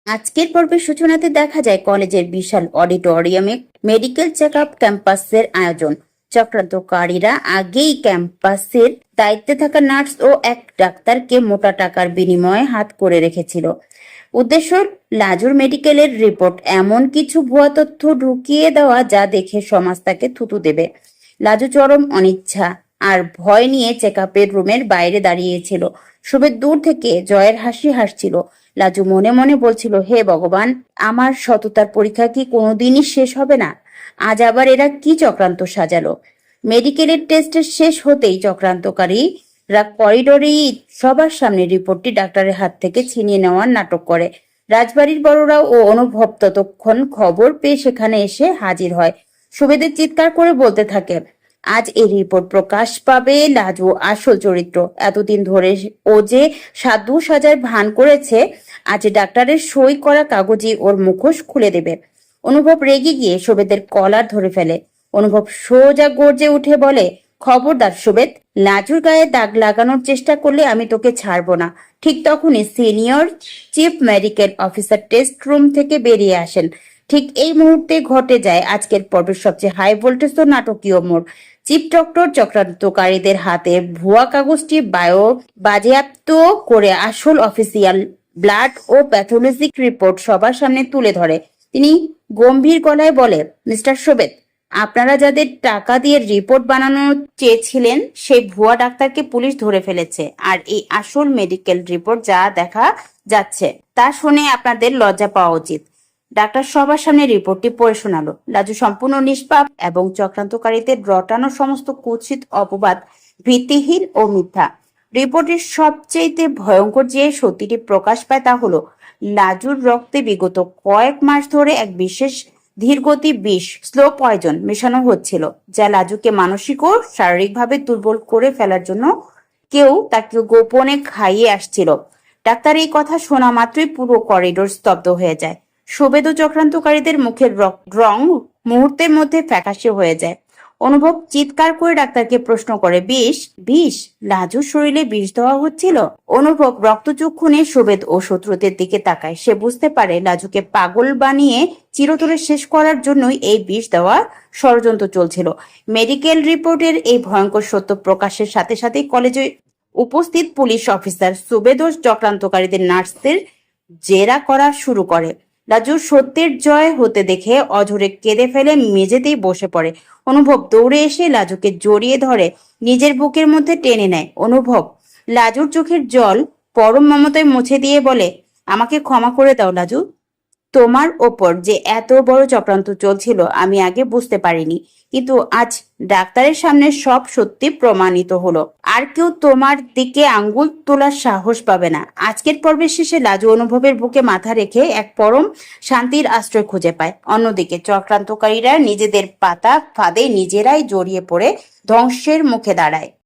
আজকের পর্বের সূচনাতে দেখা যায় কলেজের বিশাল অডিটোরিয়ামে মেডিকেল চেক আপ ক্যাম্পাসের আয়োজন। চক্রান্তকারীরা আগেই ক্যাম্পাসের দায়িত্বে থাকা নার্স ও এক ডাক্তারকে মোটা টাকার বিনিময়ে হাত করে রেখেছিল। উদ্দেশ্য লাজুর মেডিকেলের রিপোর্ট এমন কিছু ভুয়া তথ্য ঢুকিয়ে দেওয়া যা দেখে সমাজ তাকে থুতু দেবে। লাজু চরম অনিচ্ছা আর ভয় নিয়ে চেক আপের রুমের বাইরে দাঁড়িয়েছিল। সুবেদ দূর থেকে জয়ের হাসি হাসছিল। লাজু মনে মনে বলছিল, হে ভগবান, আমার সততার পরীক্ষা কি কোনোদিনই শেষ হবে না? আজ আবার এরা কি চক্রান্ত সাজালো? মেডিকেলের টেস্টের শেষ হতেই চক্রান্তকারীরা করিডোরেই সবার সামনে রিপোর্টটি ডাক্তারের হাত থেকে ছিনিয়ে নেওয়ার নাটক করে। রাজবাড়ির বড়রাও ও অনুভব ততক্ষণ খবর পেয়ে সেখানে এসে হাজির হয়। সুবেদের চিৎকার করে বলতে থাকে, আজ এই রিপোর্ট প্রকাশ পাবে। লাজু আসল চরিত্র। এতদিন ধরে ও যে সাধু সাজার ভান করেছে, আজ ডাক্তারের সই করা কাগজই ওর মুখোশ খুলে দেবে। অনুভব রেগে গিয়ে সুবেদের কলার ধরে ফেলে। অনুভব সোজা গর্জে উঠে বলে, খবরদার সুবেদ, লাজুর গায়ে দাগ লাগানোর চেষ্টা করলে আমি তোকে ছাড়বো না। ঠিক তখনই senior chief medical officer test room থেকে বেরিয়ে আসেন। ঠিক এই মুহূর্তে ঘটে যায় আজকের পর্বের সবচেয়ে হাই ভোল্টেজ ও নাটকীয় মোড়। চিফ ডক্টর চক্রান্তকারীদের হাতে ভুয়া কাগজটি বাজেয়াপ্ত করে আসল অফিসিয়াল ব্লাড ও প্যাথোলজিক রিপোর্ট সবার সামনে তুলে ধরে। তিনি গম্ভীর গলায় বলে, মিস্টার সোবেত, আপনারা যাদের টাকা দিয়ে রিপোর্ট বানানো চেয়েছিলেন সেই ভুয়া ডাক্তারকে পুলিশ ধরে ফেলেছে। আর এই আসল মেডিকেল রিপোর্ট যা দেখা যাচ্ছে তা শুনে আপনাদের লজ্জা পাওয়া উচিত। ডাক্তার সবার সামনে রিপোর্টটি পড়ে শোনালো। লাজু সম্পূর্ণ নিষ্পাপ এবং চক্রান্তকারীদের রটানো সমস্ত কুৎসিত অপবাদ ভিত্তিহীন ও মিথ্যা। রিপোর্টের সবচেয়ে ভয়ঙ্কর যে সত্যিটি প্রকাশ পায় তা হলো লাজুর রক্তে বিগত কয়েক মাস ধরে এক বিশেষ ধীরগতি বিষ, স্লো পয়জন মেশানো হচ্ছিল, যা লাজুকে মানসিক ও শারীরিকভাবে দুর্বল করে ফেলার জন্য কেউ তাকে গোপনে খাইয়ে আসছিল। ডাক্তার এই কথা শোনা মাত্রই পুরো করিডোর স্তব্ধ হয়ে যায়। সুবেদ ও চক্রান্তকারীদের মুখের রং মুহূর্তের মধ্যে ফ্যাকাশে হয়ে যায়। অনুভব চিৎকার করে ডাক্তারকে প্রশ্ন করে, বিষ? বিষ? লাজুর শরীরে বিষ দেওয়া হচ্ছিল? অনুভব রক্তচক্ষুনে সুবেদ ও শত্রুদের দিকে তাকায়। সে বুঝতে পারে লাজুকে পাগল বানিয়ে চিরতরে শেষ করার জন্যই এই বিষ দেওয়া ষড়যন্ত্র চলছিল। মেডিকেল রিপোর্টের এই ভয়ঙ্কর সত্য প্রকাশের সাথে সাথেই কলেজে উপস্থিত পুলিশ অফিসার সুবেদ ও চক্রান্তকারীদের নার্সদের জেরা করা শুরু করে। লাজুর সত্যের জয় হতে দেখে অঝরে কেঁদে ফেলে মেঝেতেই বসে পড়ে। অনুভব দৌড়ে এসে লাজুকে জড়িয়ে ধরে নিজের বুকের মধ্যে টেনে নেয়। অনুভব লাজুর চোখের জল পরম মমতায় মুছে দিয়ে বলে, আমাকে ক্ষমা করে দাও লাজু। তোমার ওপর যে এত বড় চক্রান্ত চলছিল আমি আগে বুঝতে পারিনি, কিন্তু আজ ডাক্তারের সামনে সব সত্যি প্রমাণিত হলো। আর কেউ তোমার দিকে আঙ্গুল তোলার সাহস পাবে না। আজকের পর্বের শেষে লাজু অনুভবের বুকে মাথা রেখে এক পরম শান্তির আশ্রয় খুঁজে পায়। অন্যদিকে চক্রান্তকারীরা নিজেদের পাতা ফাঁদে নিজেরাই জড়িয়ে পড়ে ধ্বংসের মুখে দাঁড়ায়।